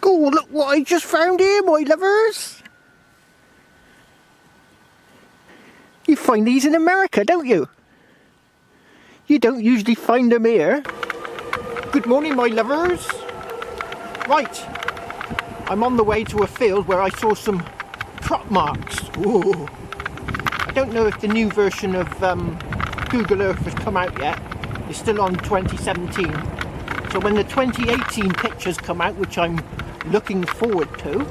Oh, look what I just found here, my lovers. You find these in America, don't you? You don't usually find them here. Good morning, my lovers. Right, I'm on the way to a field where I saw some crop marks. Ooh. I don't know if the new version of Google Earth has come out yet. It's still on 2017. So when the 2018 pictures come out, which I'm looking forward to,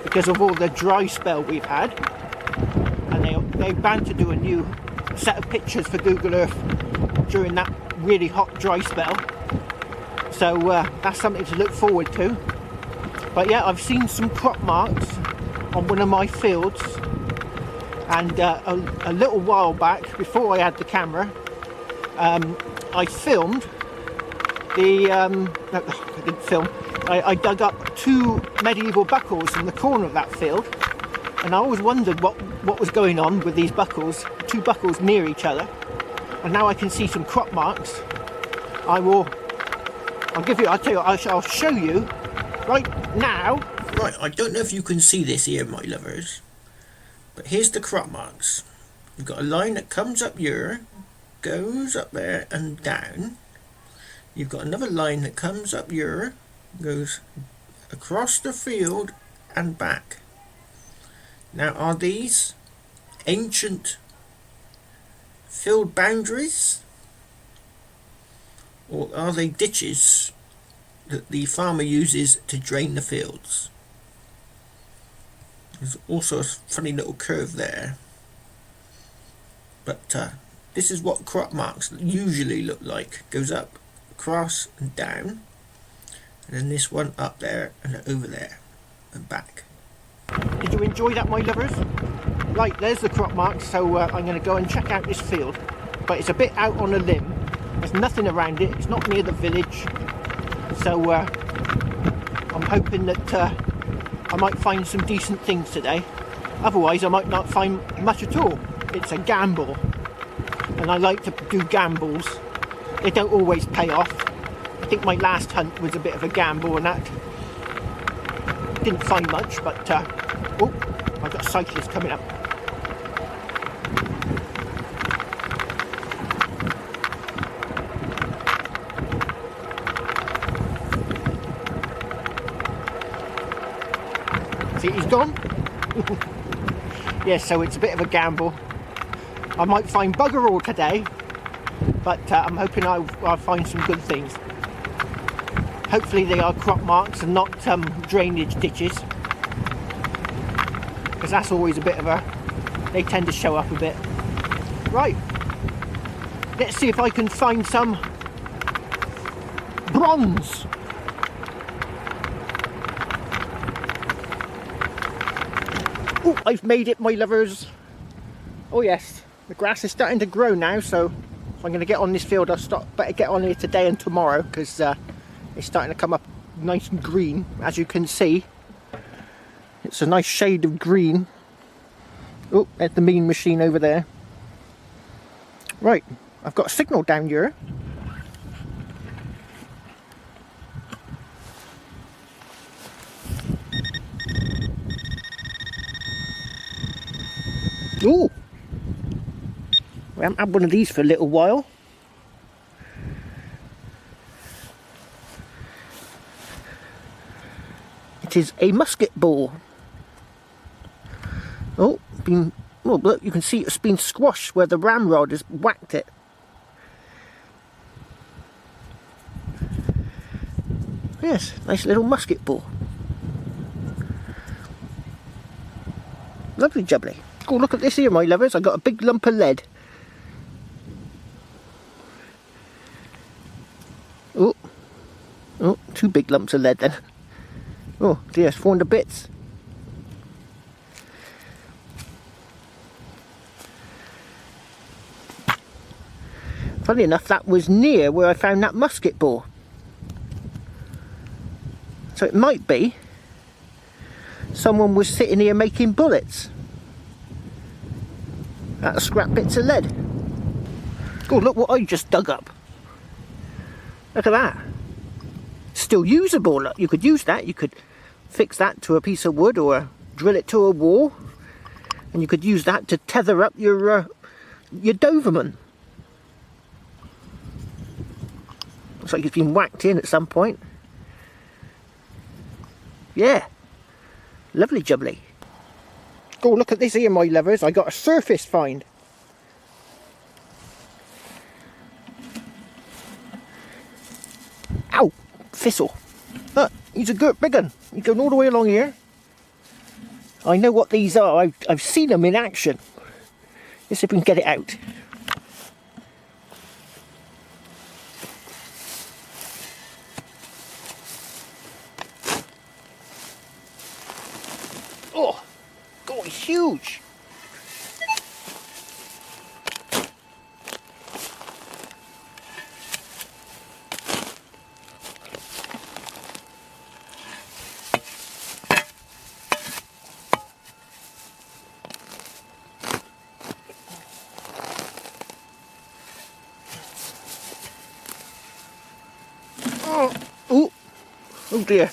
because of all the dry spell we've had, and they're bound to do a new set of pictures for Google Earth during that really hot dry spell. So that's something to look forward to. But yeah, I've seen some crop marks on one of my fields, and a little while back, before I had the camera, I filmed the, no, I didn't film, I dug up two medieval buckles in the corner of that field, and I always wondered what was going on with these buckles, two buckles near each other, and now I can see some crop marks. I'll tell you, I'll show you right now. Right, I don't know if you can see this here, my lovers, but here's the crop marks. You've got a line that comes up here, goes up there and down. You've got another line that comes up here, goes across the field and back. Now, are these ancient field boundaries, or are they ditches that the farmer uses to drain the fields? There's also a funny little curve there, but this is what crop marks usually look like. Goes up, across and down, and then this one up there and over there and back. Did you enjoy that, my lovers? Right, there's the crop marks, so I'm going to go and check out this field, but it's a bit out on a limb. There's nothing around it, it's not near the village, so I'm hoping that I might find some decent things today. Otherwise I might not find much at all. It's a gamble, and I like to do gambles. They don't always pay off. I think my last hunt was a bit of a gamble, and that didn't find much, but oh, I've got cyclists coming up. See, he's gone. Yeah, so it's a bit of a gamble. I might find bugger all today, but I'm hoping I'll find some good things. Hopefully they are crop marks and not drainage ditches, because that's always a bit of a, they tend to show up a bit. Right, let's see if I can find some bronze. Oh, I've made it, my lovers. Oh yes, the grass is starting to grow now, so if I'm going to get on this field, better get on here today and tomorrow, because it's starting to come up nice and green. As you can see, it's a nice shade of green. Oh, there's the mean machine over there. Right, I've got a signal down here. Oh, we haven't had one of these for a little while. It is a musket ball. Oh, look, you can see it's been squashed where the ramrod has whacked it. Yes, nice little musket ball. Lovely jubbly. Oh, look at this here, my lovers. I got a big lump of lead. Oh, two big lumps of lead then. Oh dear, it's fallen to bits. Funny enough, that was near where I found that musket ball. So it might be someone was sitting here making bullets out of scrap bits of lead. Oh, look what I just dug up. Look at that. still usable. Look, you could use that. You could fix that to a piece of wood or drill it to a wall, and you could use that to tether up your Doberman. Looks like it's been whacked in at some point. Yeah, lovely jubbly. Oh, look at this here, my lovers. I got a surface find. Ow, thistle. Look, he's a good big one. He's going all the way along here. I know what these are. I've seen them in action. Let's see if we can get it out. Oh, God, he's huge. Oh dear.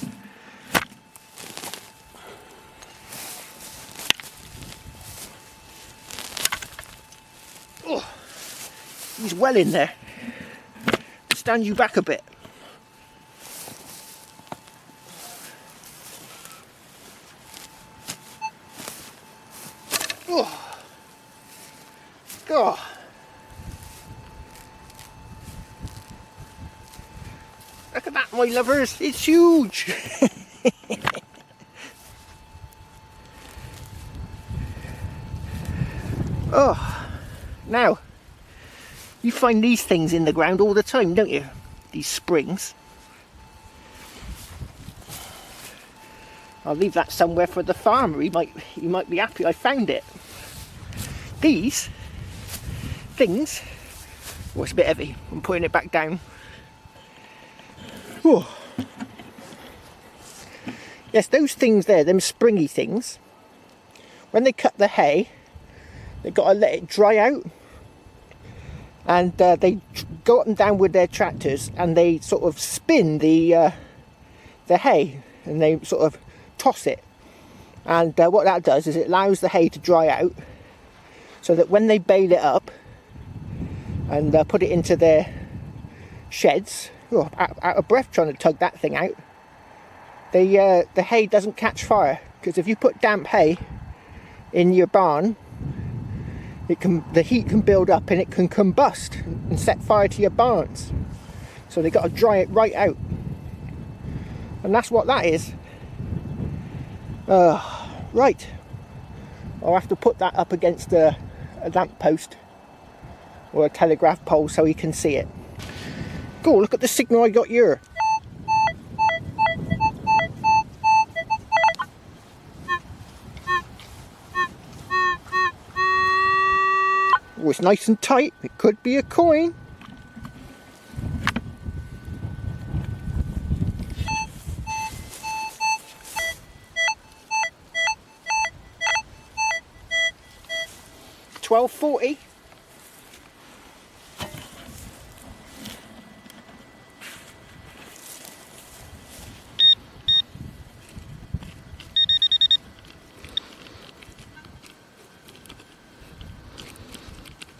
Oh, he's well in there. Stand you back a bit. Oh, God. Look at that, my lovers, it's huge. Oh, now, you find these things in the ground all the time, don't you? These springs. I'll leave that somewhere for the farmer. He might be happy I found it. These things, oh, it's a bit heavy. I'm putting it back down. Oh. Yes, those things there, them springy things, when they cut the hay, they've got to let it dry out, and they go up and down with their tractors and they sort of spin the hay, and they sort of toss it, and what that does is it allows the hay to dry out, so that when they bale it up and put it into their sheds, oh, out of breath trying to tug that thing out, the hay doesn't catch fire, because if you put damp hay in your barn, the heat can build up and it can combust and set fire to your barns. So they've got to dry it right out, and that's what that is. Right, I'll have to put that up against a lamp post or a telegraph pole so you can see it. Go, look at the signal I got here. Oh, it's nice and tight. It could be a coin. $12.40.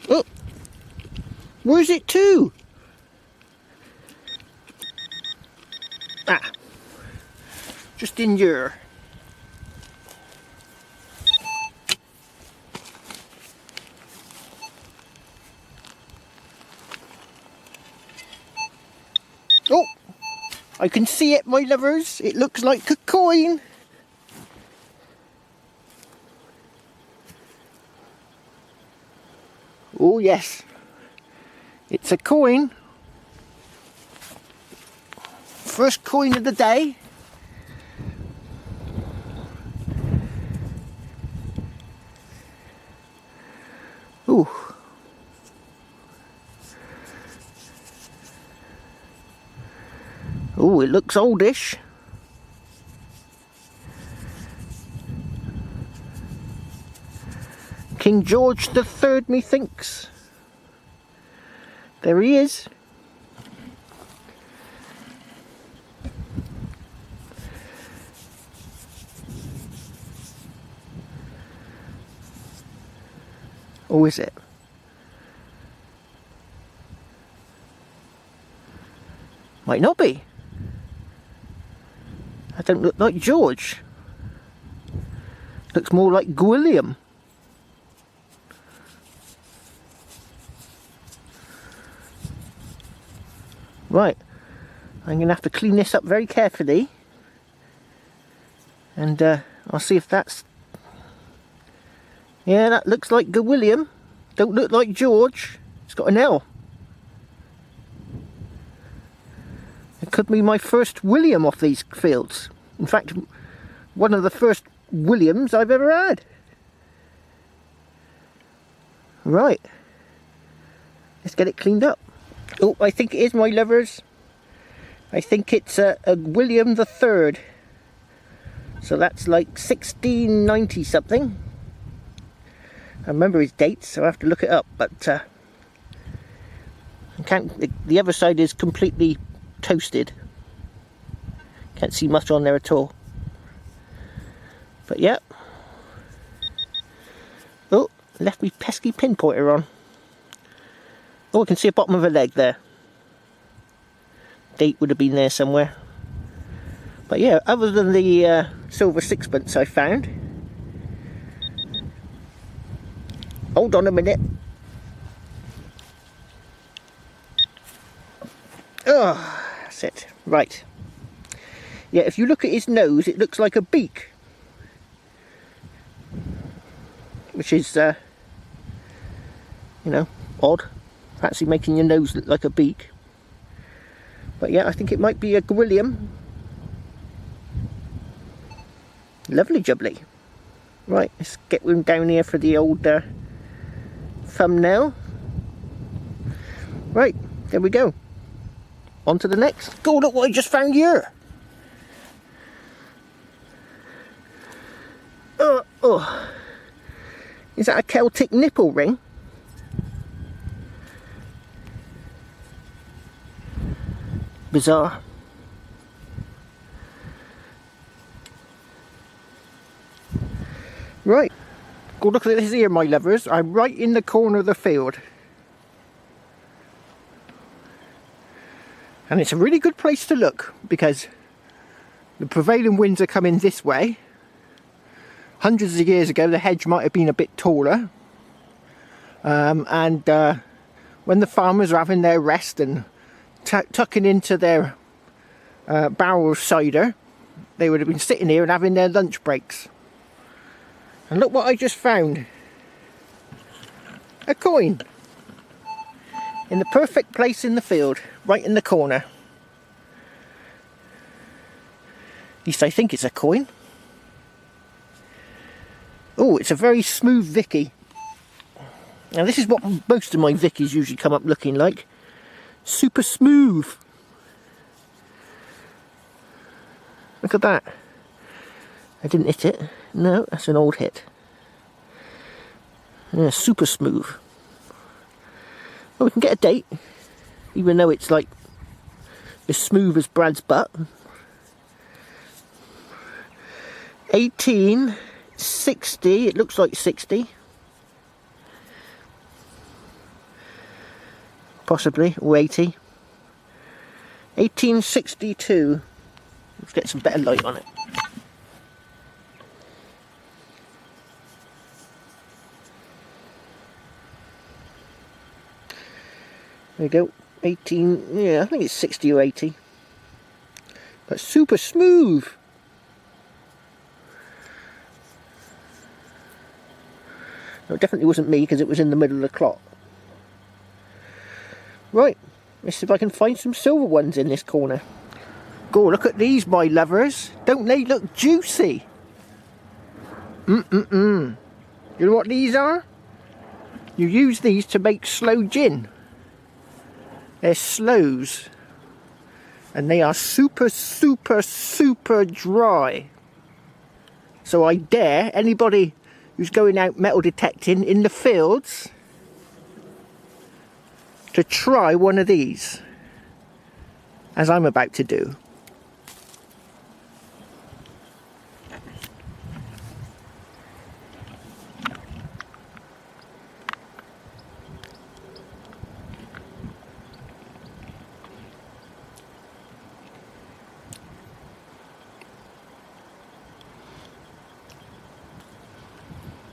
Oh, where's it to? Ah, just in here. Oh, I can see it, my lovers. It looks like a coin. Oh yes, it's a coin. First coin of the day. Ooh. Oh, it looks oldish. King George III, methinks. There he is. Or is it? Might not be. That don't look like George. Looks more like William. Right, I'm going to have to clean this up very carefully. And I'll see if that's... Yeah, that looks like William. Don't look like George. It's got an L. It could be my first William off these fields. In fact, one of the first Williams I've ever had. Right. Let's get it cleaned up. Oh, I think it is, my lovers. I think it's a William the Third. So that's like 1690 something. I remember his dates, so I have to look it up. But I can't. The other side is completely toasted. Can't see much on there at all. But yeah. Oh, left me pesky pinpointer on. Oh, I can see the bottom of a leg there. Date would have been there somewhere. But yeah, other than the silver sixpence I found. Hold on a minute. Oh, that's it. Right. Yeah, if you look at his nose, it looks like a beak. Which is, you know, odd. Fancy making your nose look like a beak. But yeah, I think it might be a William. Lovely jubbly. Right, let's get him down here for the old thumbnail. Right, there we go. On to the next. Go, look what I just found here. Oh. Is that a Celtic nipple ring? Bizarre. Right, go look at this here, my lovers. I'm right in the corner of the field. And it's a really good place to look because the prevailing winds are coming this way. Hundreds of years ago the hedge might have been a bit taller. When the farmers were having their rest and tucking into their barrel of cider, they would have been sitting here and having their lunch breaks. And look what I just found. A coin. In the perfect place in the field. Right in the corner. At least I think it's a coin. Oh, it's a very smooth Vicky. Now this is what most of my Vickies usually come up looking like. Super smooth. Look at that. I didn't hit it. No, that's an old hit. Yeah, super smooth. Well, we can get a date, even though it's like as smooth as Brad's butt. 1860, it looks like 60. Possibly, or 80. 1862. Let's get some better light on it. There we go, 18, yeah, I think it's 60 or 80. But super smooth. No, it definitely wasn't me because it was in the middle of the clock. Right, let's see if I can find some silver ones in this corner. Go, look at these, my lovers. Don't they look juicy? You know what these are? You use these to make sloe gin. They're sloes. And they are super, super, super dry. So I dare anybody who's going out metal detecting in the fields to try one of these, as I'm about to do.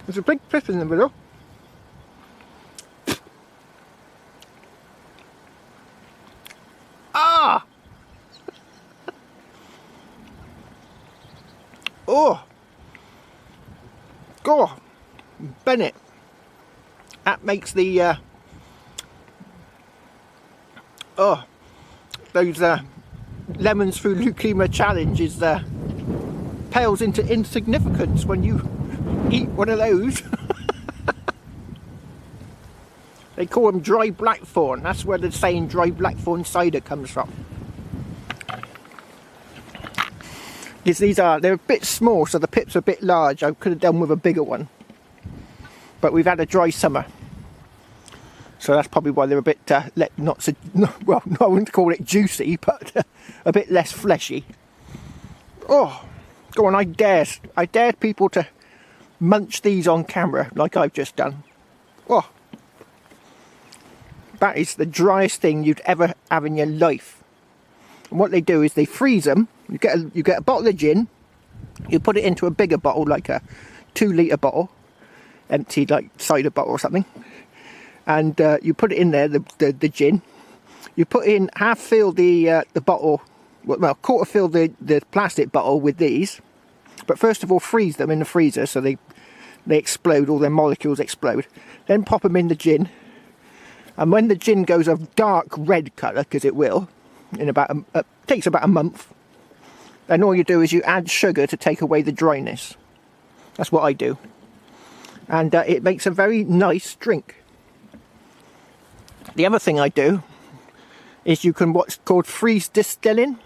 There's a big pip in the middle. Ah! Oh! God! Bennett! That makes the those lemons through leukemia challenge is pales into insignificance when you eat one of those. They call them dry blackthorn. That's where the saying dry blackthorn cider comes from. They're a bit small, so the pips are a bit large. I could have done with a bigger one, but we've had a dry summer, so that's probably why they're a bit well, I wouldn't call it juicy, but a bit less fleshy. Oh, go on! I dared people to munch these on camera like I've just done. Oh, that is the driest thing you'd ever have in your life. And what they do is they freeze them. You get a bottle of gin. You put it into a bigger bottle, like a 2-litre bottle, empty like cider bottle or something, and you put it in there, the gin. You put in fill the bottle, well, quarter fill the plastic bottle with these, but first of all freeze them in the freezer so they explode, all their molecules explode. Then pop them in the gin, and when the gin goes a dark red colour, because it will, in about takes about a month, then all you do is you add sugar to take away the dryness. That's what I do, and it makes a very nice drink. The other thing I do is you can what's called freeze distilling.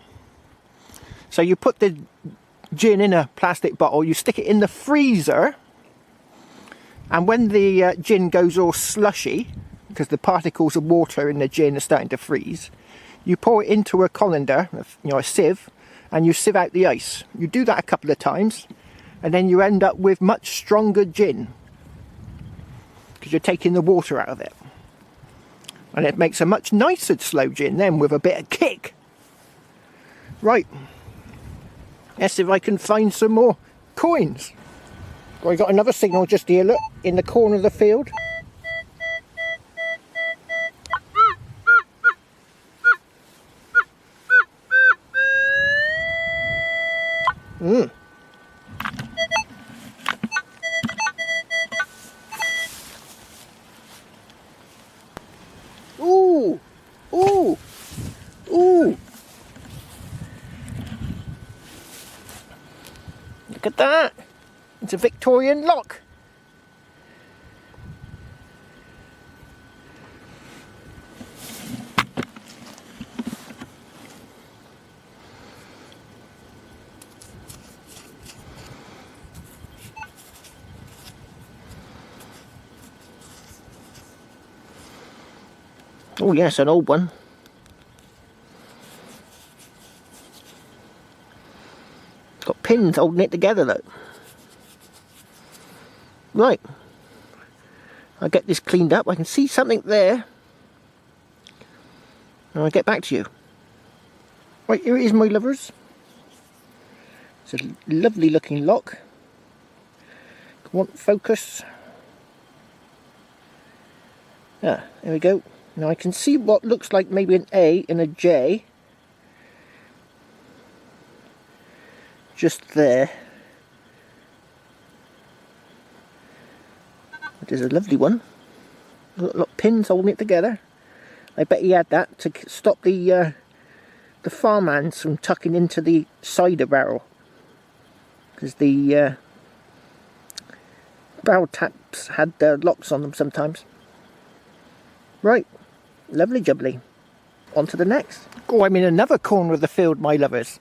So you put the gin in a plastic bottle, you stick it in the freezer, and when the gin goes all slushy, because the particles of water in the gin are starting to freeze, you pour it into a colander, a sieve, and you sieve out the ice. You do that a couple of times, and then you end up with much stronger gin, because you're taking the water out of it. And it makes a much nicer slow gin then, with a bit of kick. Right, let's see if I can find some more coins. Well, I got another signal just here, look, in the corner of the field. Ooh! Ooh! Ooh! Look at that! It's a Victorian lock. Oh yes, an old one. Got pins holding it together though. Right, I'll get this cleaned up. I can see something there, and I'll get back to you. Right, here it is, my lovers. It's a lovely looking lock. Come on, focus. Ah, there we go. Now I can see what looks like maybe an A and a J just there. It is a lovely one. Look, pins holding it together. I bet he had that to stop the farmhands from tucking into the cider barrel, because the barrel taps had locks on them sometimes. Right. Lovely jubbly. On to the next. Oh, I'm in another corner of the field, my lovers.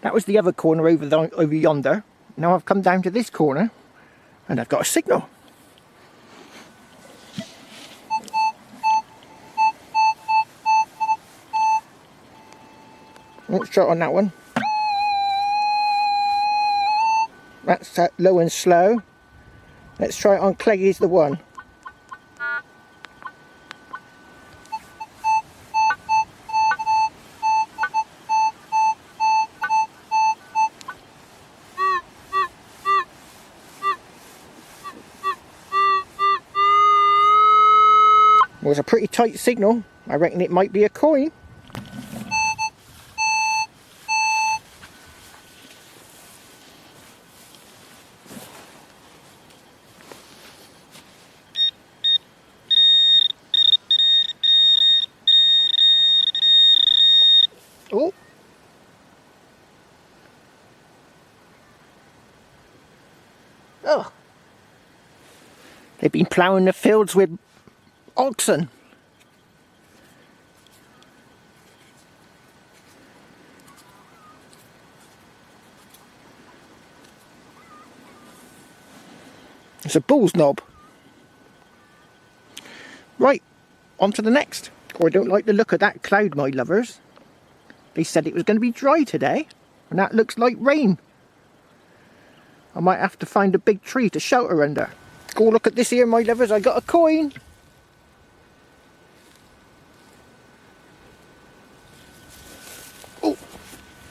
That was the other corner over yonder. Now I've come down to this corner, and I've got a signal. Let's try it on that one. That's low and slow. Let's try it on Clegg is the one. was a pretty tight signal. I reckon it might be a coin. Oh. Oh. They've been ploughing the fields with oxen. It's a bull's knob. Right, on to the next. Oh, I don't like the look of that cloud, my lovers. They said it was going to be dry today, and that looks like rain. I might have to find a big tree to shelter under. Oh, look at this here, my lovers, I got a coin. Oh,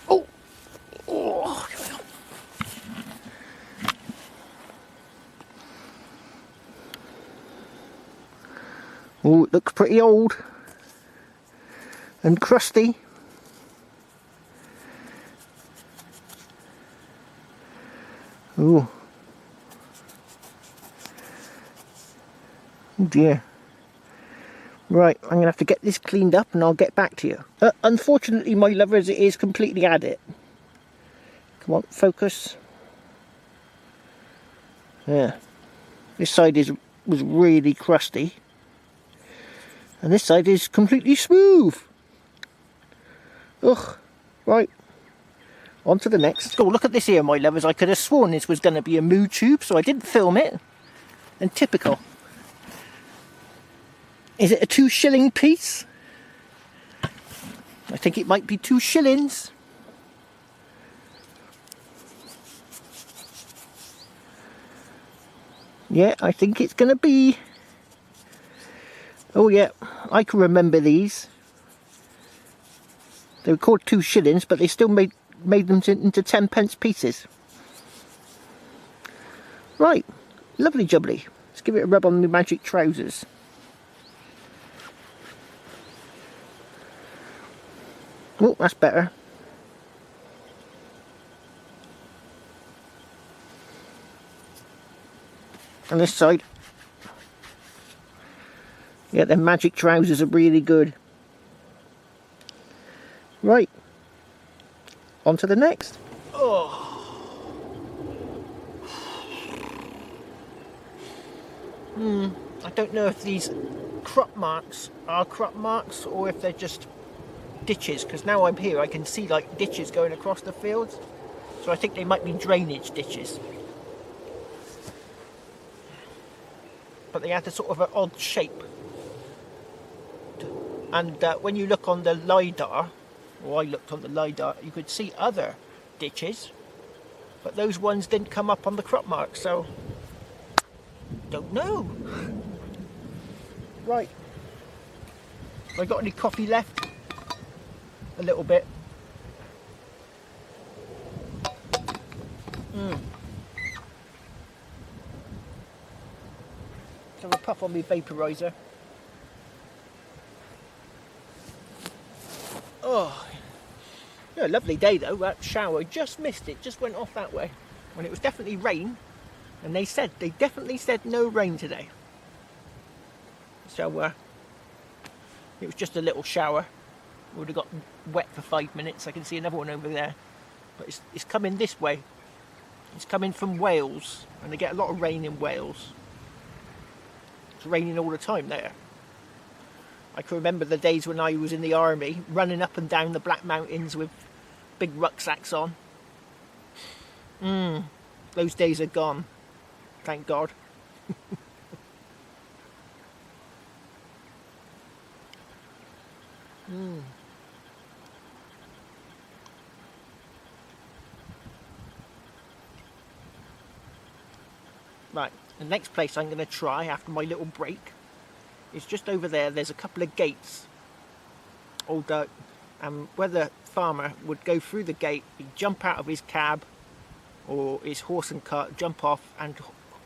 oh, oh. Oh, it looks pretty old and crusty. Oh. Oh dear. Right, I'm going to have to get this cleaned up and I'll get back to you. Unfortunately, my lovers, it is completely at it. Come on, focus. Yeah. This side was really crusty. And this side is completely smooth. Ugh. Right. On to the next. Oh, look at this here, my lovers. I could have sworn this was going to be a moo tube, so I didn't film it. And typical. Is it a 2 shilling piece? I think it might be 2 shillings. Yeah, I think it's going to be... Oh yeah, I can remember these. They were called 2 shillings, but they still made them into 10p pieces. Right, lovely jubbly. Let's give it a rub on the magic trousers. Oh, that's better. And this side. Yeah, the magic trousers are really good. Right. On to the next. Oh. I don't know if these crop marks are crop marks or if they're just ditches, because now I'm here I can see like ditches going across the fields, so I think they might be drainage ditches, but they had a sort of an odd shape, and when you look on the LiDAR, or I looked on the LiDAR, you could see other ditches, but those ones didn't come up on the crop marks, so don't know. Right, have I got any coffee left? A little bit. Let's have a puff on my vaporizer. Oh, yeah, lovely day though. That shower, just missed it, just went off that way. When it was definitely rain, and they definitely said no rain today. So it was just a little shower. Would have got wet for 5 minutes. I can see another one over there, but it's coming this way. It's coming from Wales, and they get a lot of rain in Wales. It's raining all the time there. I can remember the days when I was in the army, running up and down the Black Mountains with big rucksacks on. Those days are gone, thank God. Right, the next place I'm going to try after my little break is just over there. There's a couple of gates. Whether the farmer would go through the gate, he'd jump out of his cab or his horse and cart, jump off, and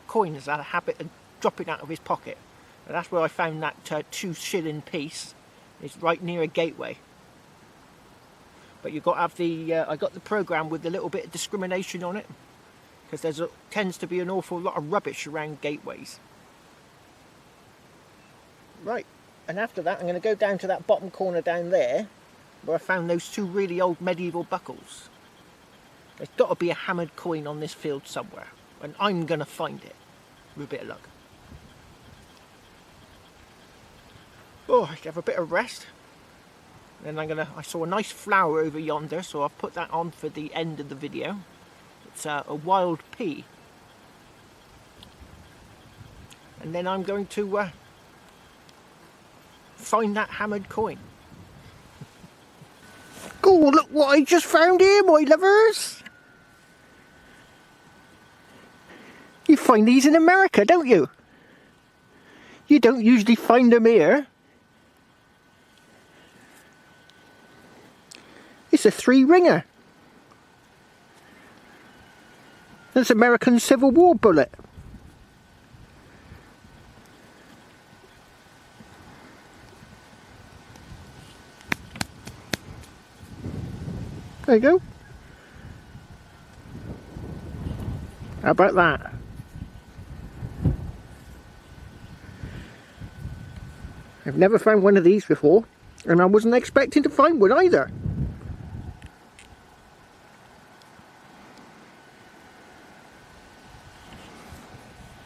coins had a habit of dropping out of his pocket. And that's where I found that 2-shilling piece. It's right near a gateway. But you've got to have the, I got the programme with a little bit of discrimination on it, because there tends to be an awful lot of rubbish around gateways. Right, and after that I'm going to go down to that bottom corner down there, where I found those 2 really old medieval buckles. There's got to be a hammered coin on this field somewhere, and I'm going to find it, with a bit of luck. Oh, I should have a bit of rest. Then I saw a nice flower over yonder, so I've put that on for the end of the video. It's a wild pea. And then I'm going to find that hammered coin. Oh, look what I just found here, my lovers! You find these in America, don't you? You don't usually find them here. It's a 3-ringer. That's American Civil War bullet. There you go. How about that? I've never found one of these before, and I wasn't expecting to find one either.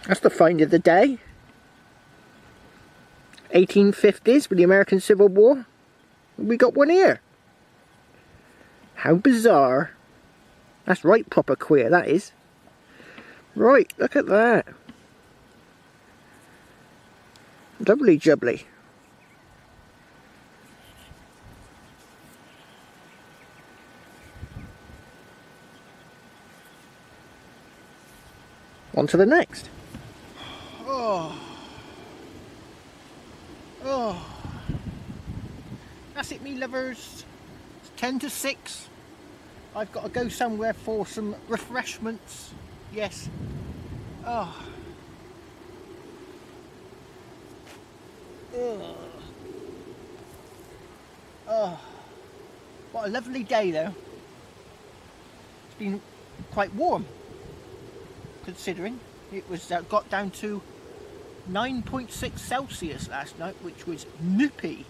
That's the find of the day. 1850s with the American Civil War. We got one here. How bizarre. That's right proper queer, that is. Right, look at that. Doubly jubbly. On to the next. Oh, that's it, me lovers. It's 10 to 6. I've got to go somewhere for some refreshments. Yes. Oh. Oh. What a lovely day though. It's been quite warm, considering it was got down to 9.6 Celsius last night, which was nippy.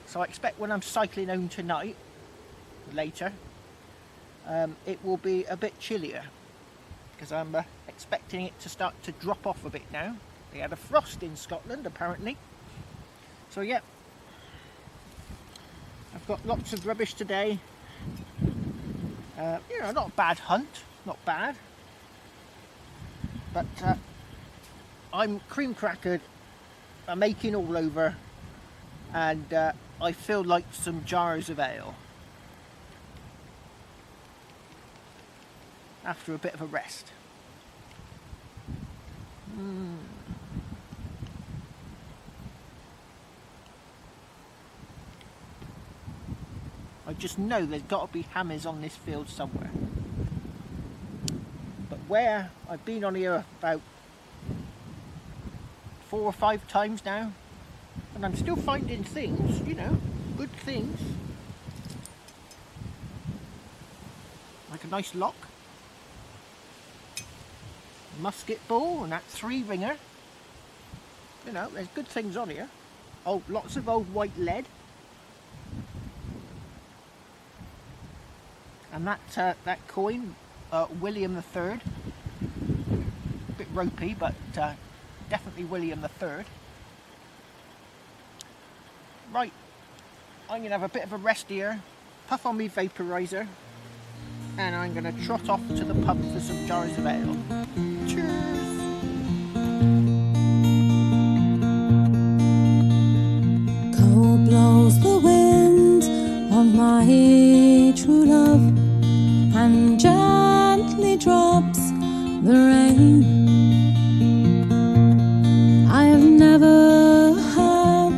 So I expect when I'm cycling home tonight, later, it will be a bit chillier, because I'm expecting it to start to drop off a bit now. They had a frost in Scotland apparently. So yeah, I've got lots of rubbish today. You know, not a bad hunt, not bad. But I'm cream crackered, I'm aching all over, and I feel like some jars of ale after a bit of a rest. I just know there's got to be hammers on this field somewhere. But where? I've been on here about 4 or 5 times now, and I'm still finding things, you know, good things. Like a nice lock, musket ball, and that 3-ringer. You know, there's good things on here. Oh, lots of old white lead. And that coin, William III. A bit ropey, but definitely William III. Right, I'm going to have a bit of a rest here, puff on me vaporiser, and I'm going to trot off to the pub for some jars of ale. Cheers! Cold blows the wind on my true love, and gently drops the rain. I have never had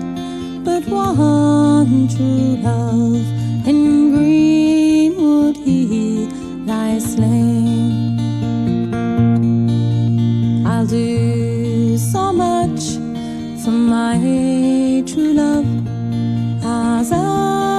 but one true love, in greenwood he lies slain. I'll do so much my true love has a